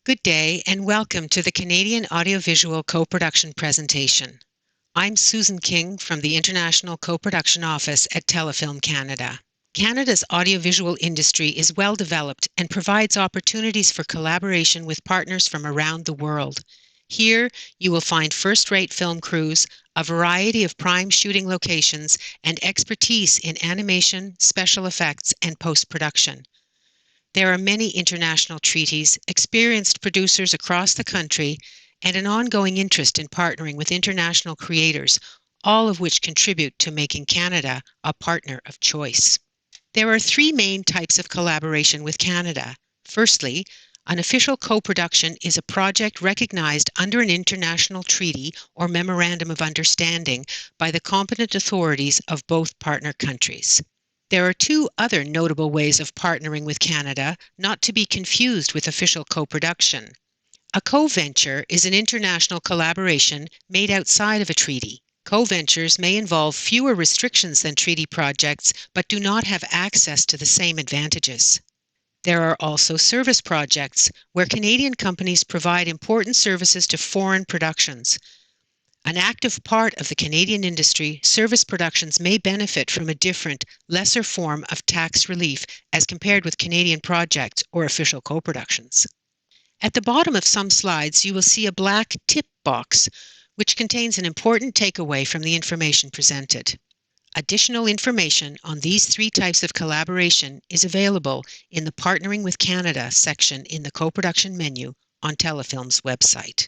Good day and welcome to the Canadian Audiovisual Co-Production presentation. I'm Susan King from the International Co-Production Office at Telefilm Canada. Canada's audiovisual industry is well developed and provides opportunities for collaboration with partners from around the world. Here, you will find first-rate film crews, a variety of prime shooting locations, and expertise in animation, special effects, and post-production. There are many international treaties, experienced producers across the country, and an ongoing interest in partnering with international creators, all of which contribute to making Canada a partner of choice. There are three main types of collaboration with Canada. Firstly, an official co-production is a project recognized under an international treaty or memorandum of understanding by the competent authorities of both partner countries. There are two other notable ways of partnering with Canada, not to be confused with official co-production. A co-venture is an international collaboration made outside of a treaty. Co-ventures may involve fewer restrictions than treaty projects, but do not have access to the same advantages. There are also service projects, where Canadian companies provide important services to foreign productions. An active part of the Canadian industry, service productions may benefit from a different, lesser form of tax relief as compared with Canadian projects or official co-productions. At the bottom of some slides, you will see a black tip box, which contains an important takeaway from the information presented. Additional information on these three types of collaboration is available in the Partnering with Canada section in the co-production menu on Telefilm's website.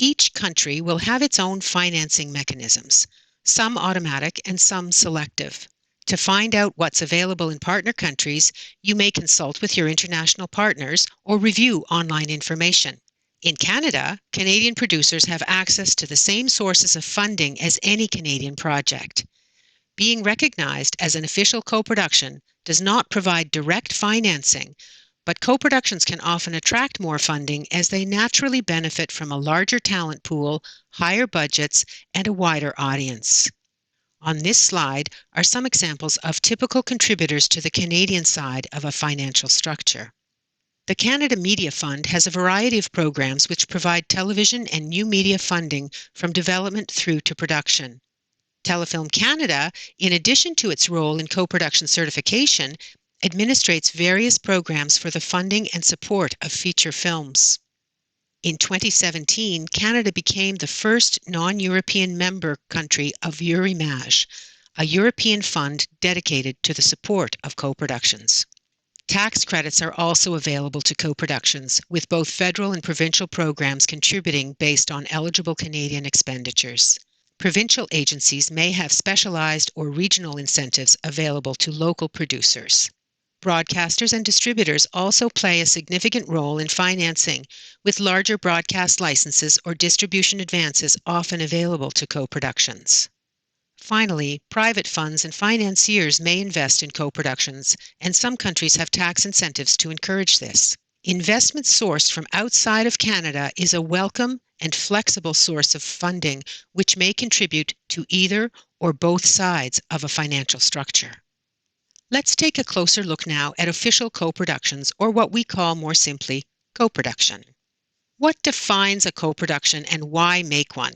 Each country will have its own financing mechanisms, some automatic and some selective. To find out what's available in partner countries, you may consult with your international partners or review online information. In Canada, Canadian producers have access to the same sources of funding as any Canadian project. Being recognized as an official co-production does not provide direct financing, but co-productions can often attract more funding as they naturally benefit from a larger talent pool, higher budgets, and a wider audience. On this slide are some examples of typical contributors to the Canadian side of a financial structure. The Canada Media Fund has a variety of programs which provide television and new media funding from development through to production. Telefilm Canada, in addition to its role in co-production certification, administrates various programs for the funding and support of feature films. In 2017, Canada became the first non-European member country of Eurimage, a European fund dedicated to the support of co-productions. Tax credits are also available to co-productions, with both federal and provincial programs contributing based on eligible Canadian expenditures. Provincial agencies may have specialized or regional incentives available to local producers. Broadcasters and distributors also play a significant role in financing, with larger broadcast licenses or distribution advances often available to co-productions. Finally, private funds and financiers may invest in co-productions, and some countries have tax incentives to encourage this. Investment sourced from outside of Canada is a welcome and flexible source of funding which may contribute to either or both sides of a financial structure. Let's take a closer look now at official co-productions, or what we call more simply co-production. What defines a co-production and why make one?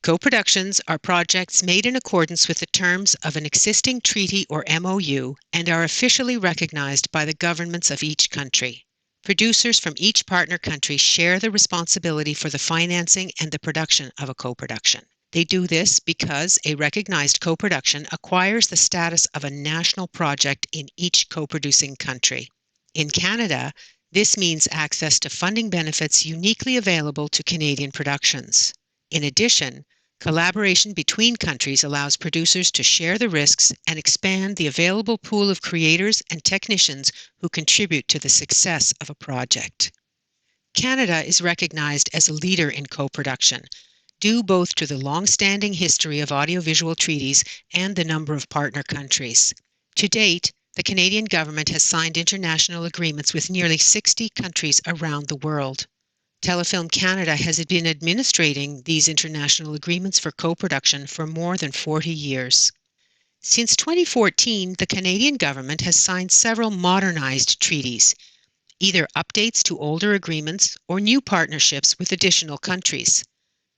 Co-productions are projects made in accordance with the terms of an existing treaty or MOU and are officially recognized by the governments of each country. Producers from each partner country share the responsibility for the financing and the production of a co-production. They do this because a recognized co-production acquires the status of a national project in each co-producing country. In Canada, this means access to funding benefits uniquely available to Canadian productions. In addition, collaboration between countries allows producers to share the risks and expand the available pool of creators and technicians who contribute to the success of a project. Canada is recognized as a leader in co-production, due both to the long-standing history of audiovisual treaties and the number of partner countries. To date, the Canadian government has signed international agreements with nearly 60 countries around the world. Telefilm Canada has been administrating these international agreements for co-production for more than 40 years. Since 2014, the Canadian government has signed several modernized treaties. either updates to older agreements or new partnerships with additional countries.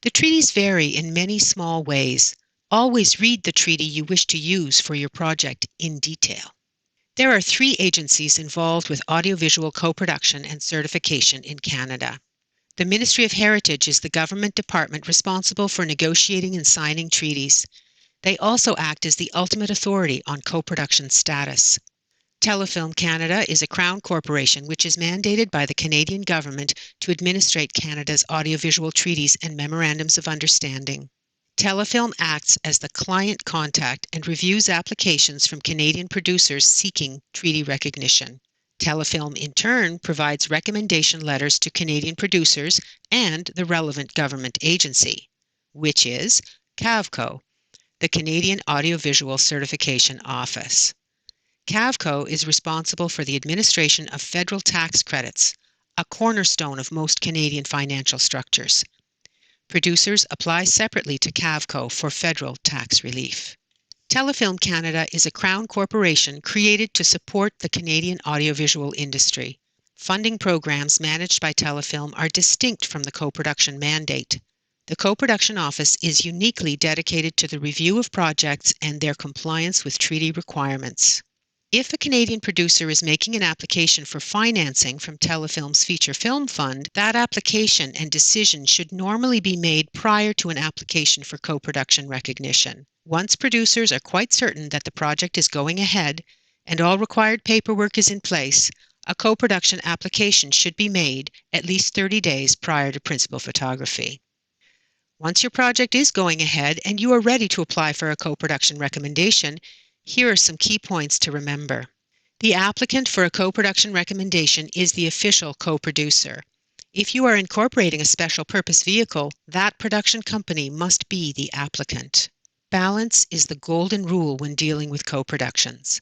The treaties vary in many small ways. Always read the treaty you wish to use for your project in detail. There are 3 agencies involved with audiovisual co-production and certification in Canada. The Ministry of Heritage is the government department responsible for negotiating and signing treaties. They also act as the ultimate authority on co-production status. Telefilm Canada is a Crown corporation which is mandated by the Canadian government to administrate Canada's audiovisual treaties and memorandums of understanding. Telefilm acts as the client contact and reviews applications from Canadian producers seeking treaty recognition. Telefilm, in turn, provides recommendation letters to Canadian producers and the relevant government agency, which is CAVCO, the Canadian Audiovisual Certification Office. CAVCO is responsible for the administration of federal tax credits, a cornerstone of most Canadian financial structures. Producers apply separately to CAVCO for federal tax relief. Telefilm Canada is a Crown corporation created to support the Canadian audiovisual industry. Funding programs managed by Telefilm are distinct from the co-production mandate. The co-production office is uniquely dedicated to the review of projects and their compliance with treaty requirements. If a Canadian producer is making an application for financing from Telefilm's Feature Film Fund, that application and decision should normally be made prior to an application for co-production recognition. Once producers are quite certain that the project is going ahead and all required paperwork is in place, a co-production application should be made at least 30 days prior to principal photography. Once your project is going ahead and you are ready to apply for a co-production recommendation, here are some key points to remember. The applicant for a co-production recommendation is the official co-producer. If you are incorporating a special purpose vehicle, that production company must be the applicant. Balance is the golden rule when dealing with co-productions.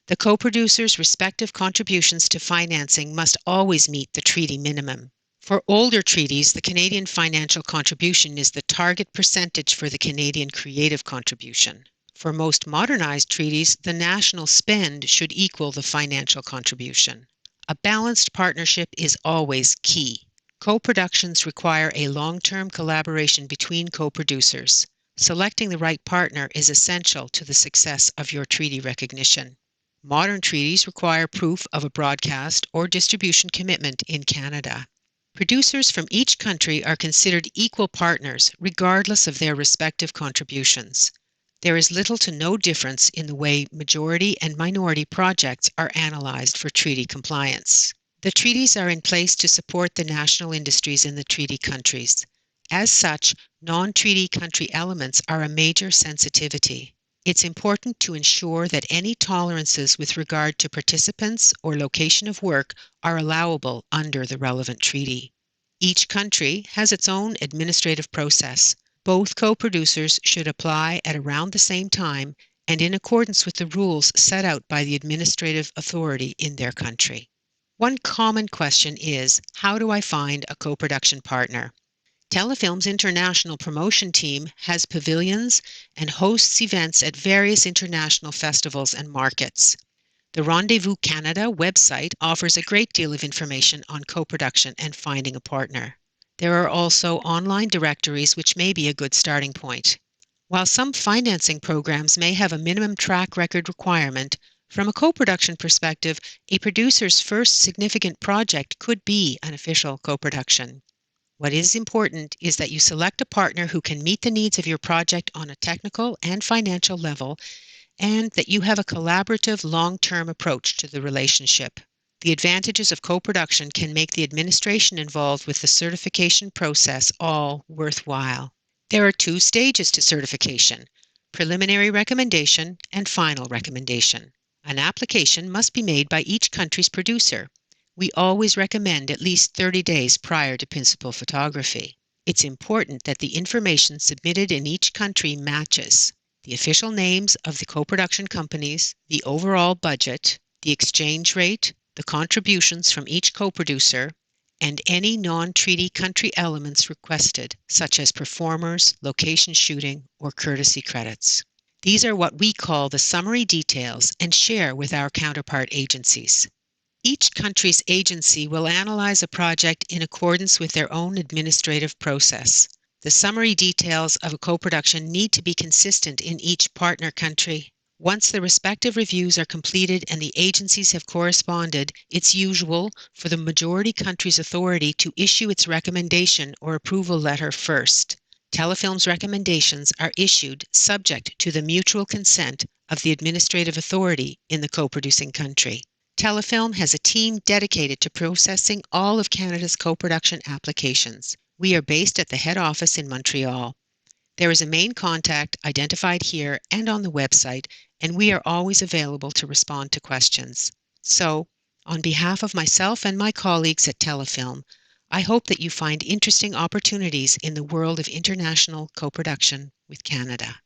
The co-producer's respective contributions to financing must always meet the treaty minimum. For older treaties, the Canadian financial contribution is the target percentage for the Canadian creative contribution. For most modernized treaties, the national spend should equal the financial contribution. A balanced partnership is always key. Co-productions require a long-term collaboration between co-producers. Selecting the right partner is essential to the success of your treaty recognition. Modern treaties require proof of a broadcast or distribution commitment in Canada. Producers from each country are considered equal partners regardless of their respective contributions. There is little to no difference in the way majority and minority projects are analyzed for treaty compliance. The treaties are in place to support the national industries in the treaty countries. As such, non-treaty country elements are a major sensitivity. It's important to ensure that any tolerances with regard to participants or location of work are allowable under the relevant treaty. Each country has its own administrative process. Both co-producers should apply at around the same time and in accordance with the rules set out by the administrative authority in their country. One common question is, how do I find a co-production partner? Telefilm's international promotion team has pavilions and hosts events at various international festivals and markets. The Rendezvous Canada website offers a great deal of information on co-production and finding a partner. There are also online directories which may be a good starting point. While some financing programs may have a minimum track record requirement, from a co-production perspective, a producer's first significant project could be an official co-production. What is important is that you select a partner who can meet the needs of your project on a technical and financial level, and that you have a collaborative long-term approach to the relationship. The advantages of co-production can make the administration involved with the certification process all worthwhile. There are 2 stages to certification: preliminary recommendation and final recommendation. An application must be made by each country's producer. We always recommend at least 30 days prior to principal photography. It's important that the information submitted in each country matches the official names of the co-production companies, the overall budget, the exchange rate, the contributions from each co-producer, and any non-treaty country elements requested, such as performers, location shooting, or courtesy credits. These are what we call the summary details and share with our counterpart agencies. Each country's agency will analyze a project in accordance with their own administrative process. The summary details of a co-production need to be consistent in each partner country. Once the respective reviews are completed and the agencies have corresponded, it's usual for the majority country's authority to issue its recommendation or approval letter first. Telefilm's recommendations are issued subject to the mutual consent of the administrative authority in the co-producing country. Telefilm has a team dedicated to processing all of Canada's co-production applications. We are based at the head office in Montreal. There is a main contact identified here and on the website, and we are always available to respond to questions. So, on behalf of myself and my colleagues at Telefilm, I hope that you find interesting opportunities in the world of international co-production with Canada.